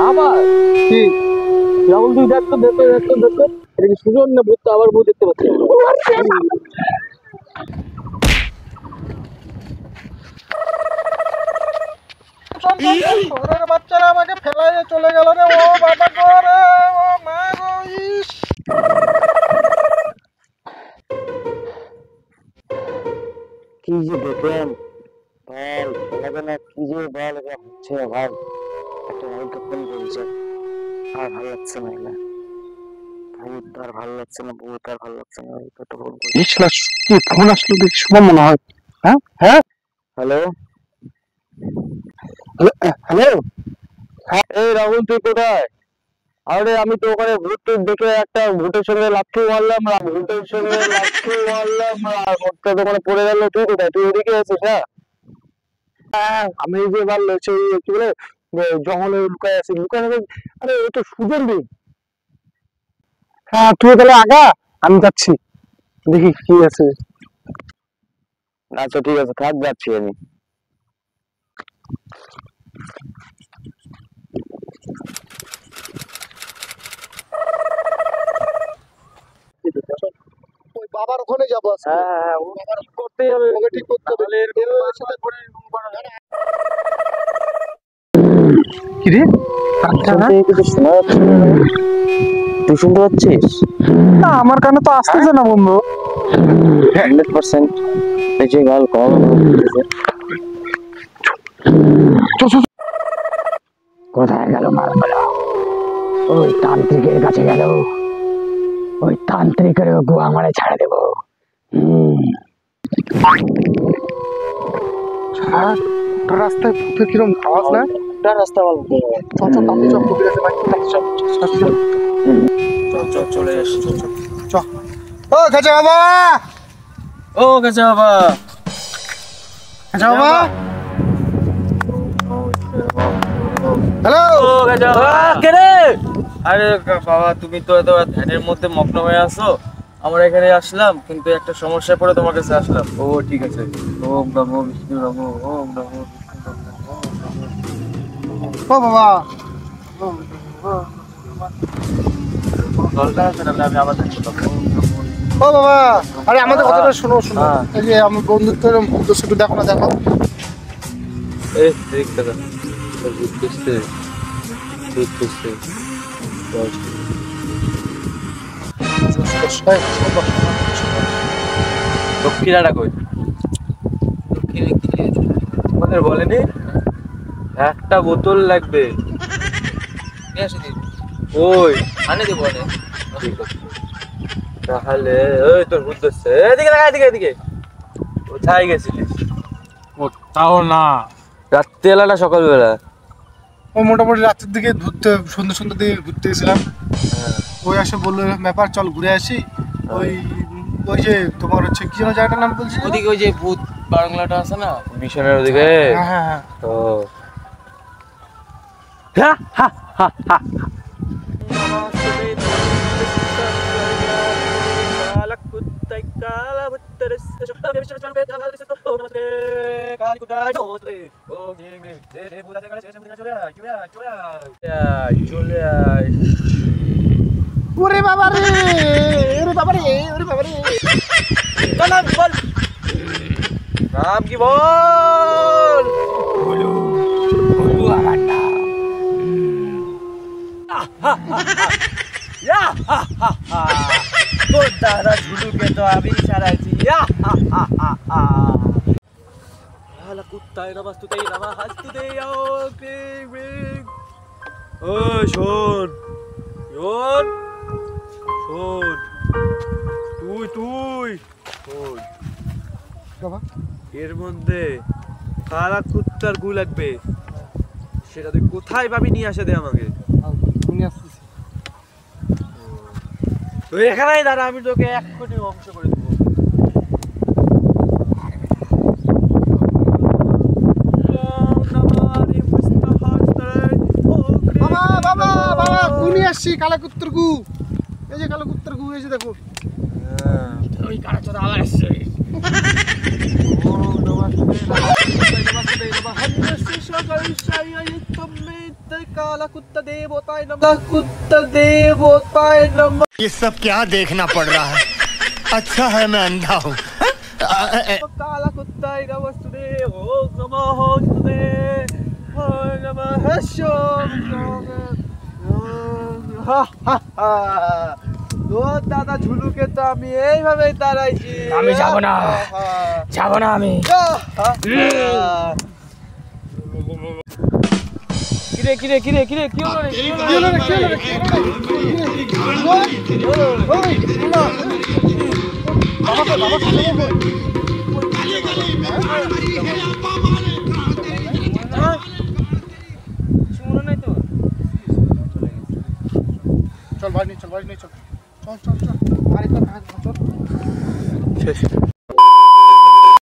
আবার কি রাহুল, তুই দেখতো দেখতো দেখতো দেখতো এটা কি সুজন না ভূত? আবার ভূত দেখতে পাচ্ছি। বাচ্চারা আমাকে ফেলাই চলে গেল রে। ও বাবা গো রে, ও মা গো, ইস। কি যে দেখলাম ভাই, খেলাবেলা কি যে বল হচ্ছে ভাই। একটা রাহুলকে ফোন করেছে, আর ভালো লাগছে না, এগুলা ভূত আর ভালো লাগছে না, ভূত আর ভালো লাগছে না। একটা ফোন করি, কি ফোন আসলো দেখি, শুভম মনে হয়। হ্যাঁ হ্যাঁ, হ্যালো হ্যালো। এই রাহুল, তুই কোথায়? আরে আমি তো ওখানে ভূত দেখে একটা ভূতের সঙ্গে লাথি মারলাম, আর ভূতের সঙ্গে লাথি মারলাম আর ভূতটা দোকানে পড়ে গেল। তুই কোথায়? তুই এদিকে আছিস না? আমি যে এবার সেই কি বলে জঙ্গলে লুকায় আছি, লুকায় আছি। আরে ও তো সুজন রে। হ্যাঁ তুই তাহলে আগা, আমি যাচ্ছি দেখি কি আছে। আচ্ছা ঠিক আছে, থাক, যাচ্ছি আমি। ওই বাবার ওখানে যাবো আজকে। হ্যাঁ, ও ঠিক করতেই হবে, ওকে ঠিক করতে হবে। কি রে? কিছু শোনা যাচ্ছে না? তুই শুনতে পাচ্ছিস? না, আমার কানে তো আসতেছে না বন্ধু। 100% এই যে গাল কম কোথায় গেল মালগুলো? ওই তান্ত্রিকের কাছে গেল, ওই তান্ত্রিকের গুয়া মারে ছাড়া দেবো। রাস্তায় কিরকম আওয়াজ না? রাস্তা ভালো, চলে এসছি। ও খাঁচা বাবা, ও কাঁচা বাবা, খাঁচা বাবা, হ্যালো। ও কাঁচা বাবা, কে রে? আরে বাবা, তুমি তো এত ধ্যানের মধ্যে মগ্ন হয়ে আছো। আমরা এখানে আসলাম, কিন্তু একটা সমস্যায় পড়ে তোমার কাছে আসলাম। ও ঠিক আছে। ওম নমো বিষ্ণু নমো, ওম নমো বিষ্ণু নমো, ওম নমো। ও বাবা, দরকার আছে না, আমি আবার দেখতে পাবো। ও বাবা, আরে আমাদের কথাটা শোনো শোনো। হ্যাঁ। এই যে আমার বন্ধুত্বের উদ্দেশ্য একটু দেখো না, দেখো। এই দেখতে দাও, বুঝতেছে বুঝতেছে। দক্ষিণাটা কই? দক্ষিণে কি তোমাদের বলেনি একটা বোতল লাগবে? ওই আনে দেবো, আনে। তাহলে ওই তোর ভূত ধরছে, এদিকে লাগা, এদিকে এদিকে। কোথায় গেছিলিস? তাও না, রাত্রিবেলা সকালবেলা? ওই মোটামুটি রাতের দিকে ঘুরতে, সন্ধ্যে সন্ধ্যে দিকে ঘুরতে গেছিলাম। ওই আসে বললো ব্যাপার, চল ঘুরে আসি। ওই ওই যে তোমার হচ্ছে কি যেন জায়গাটার নাম বলছি, ওদিকে ওই যে ভূত বাংলাটা আছে না, মিশনের ওদিকে। হ্যাঁ হ্যাঁ হ্যাঁ। ও চলে আয়। ওরে বাবা রে, ওরে বাবা রে, ওরে বাবা রে। নাম কি বল? নাম কি বল? আমার নাম। তোর দাদা ঝুলুকে তো আমি ছাড়াইছি। কুত্তায় নামাজ তুই নামা হাসতু দে। ও শোন শোন শোন, তুই তুই শোন, বাবা এর মধ্যে কালা কুত্তার গু লাগবে, সেটা তুই কোথায় পাবি? নিয়ে আসে দে আমাকে। উনি আসতেছে। তুই এখানেই দাঁড়া, আমি তোকে 1 কোটি অংশ করে দেবো। বাবা বাবা বাবা, গুনি আসছি, কালা কুত্তর গু। এই যে কালা কুত্তর গু, এই যে দেখো। ওই কারা চোদা আবার আসছে। काला कुत्ता देवताय नमः कुत्ता देवताय नमः ये सब क्या देखना पड़ रहा है अच्छा है मैं अंधा हूँ काला कुत्ताय नमस्ते ओम नमः होस्ते ओम नमः शोम হা হা হা ও দাদা ঝুলুকে তো আমি এইভাবেই তাড়াইছি আমি যাব না যাব না আমি কিরে কিরে কিরে কিরে কি হলো রে কি হলো রে কি হলো রে চল ভাই নি চল চল চল চল আরেকটা চল